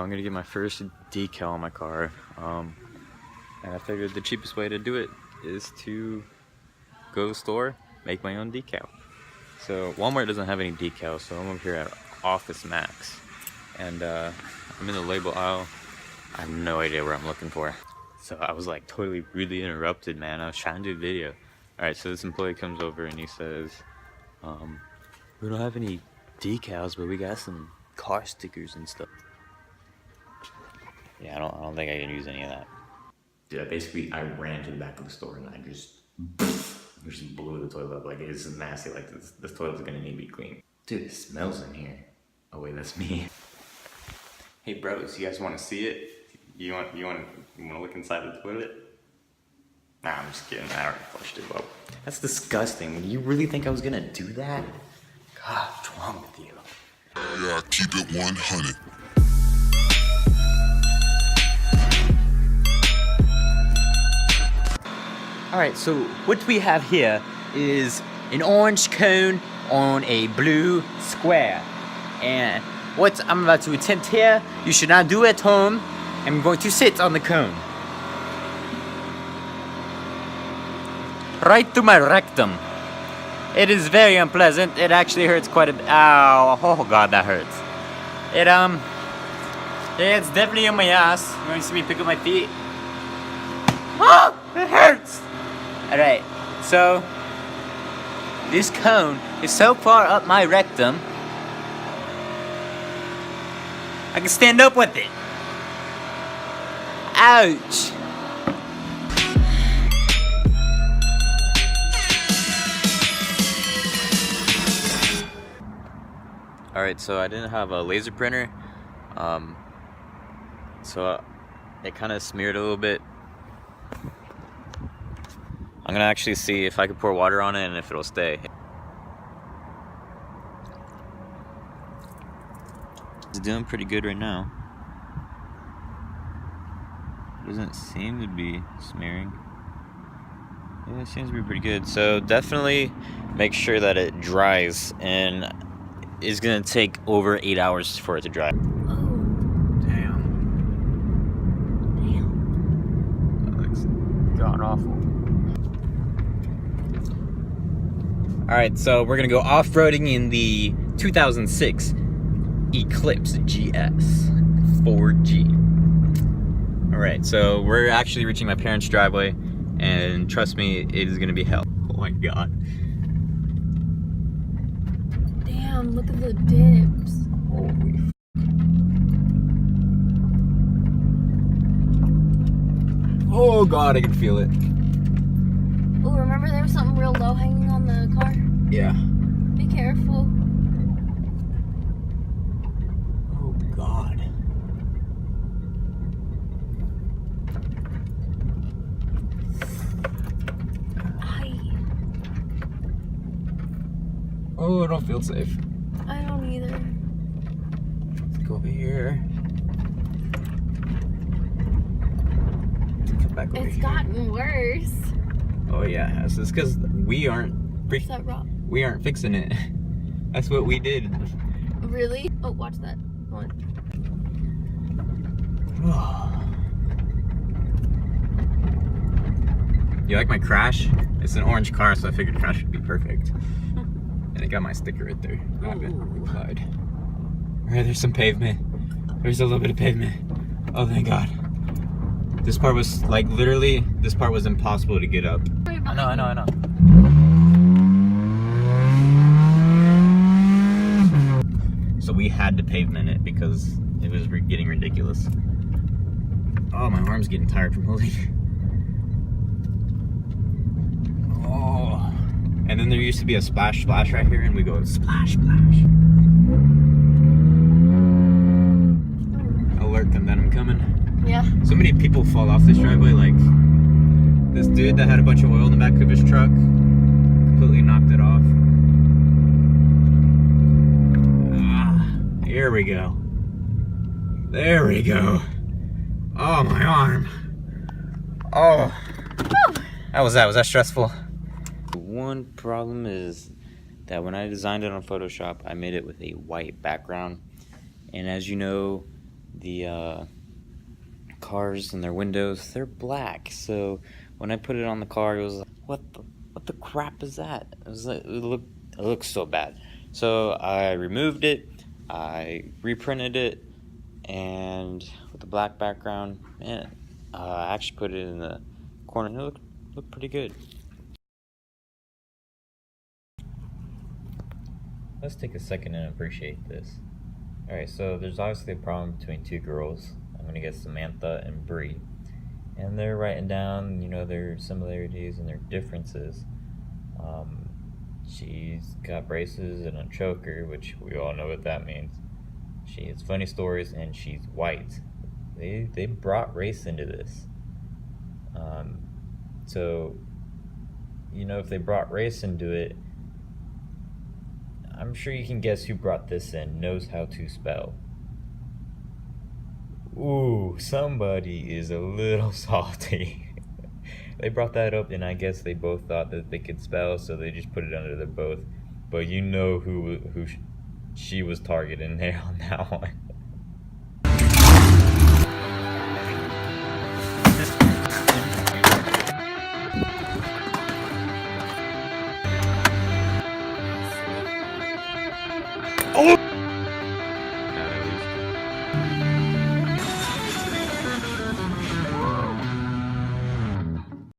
I'm gonna get my first decal on my car, and I figured the cheapest way to do it is to go to the store, make my own decal. So Walmart doesn't have any decals, so I'm over here at Office Max, and I'm in the label aisle. I have no idea what I'm looking for. So I was like totally rudely interrupted, man. I was trying to do a video. All right, so this employee comes over and he says, we don't have any decals, but we got some car stickers and stuff. Yeah, I don't think I can use any of that. Dude, basically I ran to the back of the store and I just blew the toilet up. Like, it's nasty. Like, this toilet's gonna need to be cleaned. Dude, it smells in here. Oh wait, that's me. Hey bros, you guys wanna see it? You wanna look inside the toilet? Nah, I'm just kidding. I already flushed it up. That's disgusting. You really think I was gonna do that? God, what's wrong with you? Yeah, keep it 100. Alright, so what we have here is an orange cone on a blue square. And what I'm about to attempt here, you should not do at home. I'm going to sit on the cone. Right to my rectum. It is very unpleasant. It actually hurts quite a bit. Ow. Oh god, that hurts. It's definitely on my ass. You're going to see me pick up my feet. Oh, it hurts. Alright, so this cone is so far up my rectum, I can stand up with it. Ouch. Alright, so I didn't have a laser printer, so it kind of smeared a little bit. I'm gonna actually see if I can pour water on it and if it'll stay. It's doing pretty good right now. Doesn't seem to be smearing. Yeah, it seems to be pretty good. So definitely make sure that it dries, and it's gonna take over 8 hours for it to dry. Damn. That looks god awful. Alright, so we're gonna go off-roading in the 2006 Eclipse GS 4G. Alright, so we're actually reaching my parents' driveway, and trust me, it is gonna be hell. Oh my god. Damn, look at the dips. Holy f. Oh god, I can feel it. Oh, remember there was something real low hanging on the car? Yeah. Be careful. Oh god. Oh, I don't feel safe. I don't either. Let's go over here. Come back over It's here. gotten worse. Oh yeah, it's because we aren't fixing it. That's what we did. Really? Oh, watch that one. You like my crash? It's an orange car, so I figured crash would be perfect. And it got my sticker right there. I haven't replied. Alright, there's some pavement. There's a little bit of pavement. Oh, thank God. This part was, like, literally, this part was impossible to get up. I know. So we had to pavement it because it was getting ridiculous. Oh, my arm's getting tired from holding. Oh. And then there used to be a splash right here, and we go splash. Alert them that I'm coming. Yeah. So many people fall off this driveway, like this dude that had a bunch of oil in the back of his truck, completely knocked it off. Here we go. There we go. Oh, my arm. Oh. How was that? Was that stressful? One problem is that when I designed it on Photoshop, I made it with a white background. And as you know, the cars and their windows, they're black. So when I put it on the car, it was like, what the crap is that? It was like, it looks so bad. So I removed it, I reprinted it, and with the black background, man, I actually put it in the corner and it looked pretty good. Let's take a second and appreciate this. Alright, so there's obviously a problem between two girls. I'm gonna guess Samantha and Bree. And they're writing down, their similarities and their differences. She's got braces and a choker, which we all know what that means. She has funny stories, and she's white. They brought race into this. So, if they brought race into it, I'm sure you can guess who brought this in, knows how to spell. Ooh, somebody is a little salty. They brought that up, and I guess they both thought that they could spell, so they just put it under the both. But you know who she was targeting there on that one. Oh!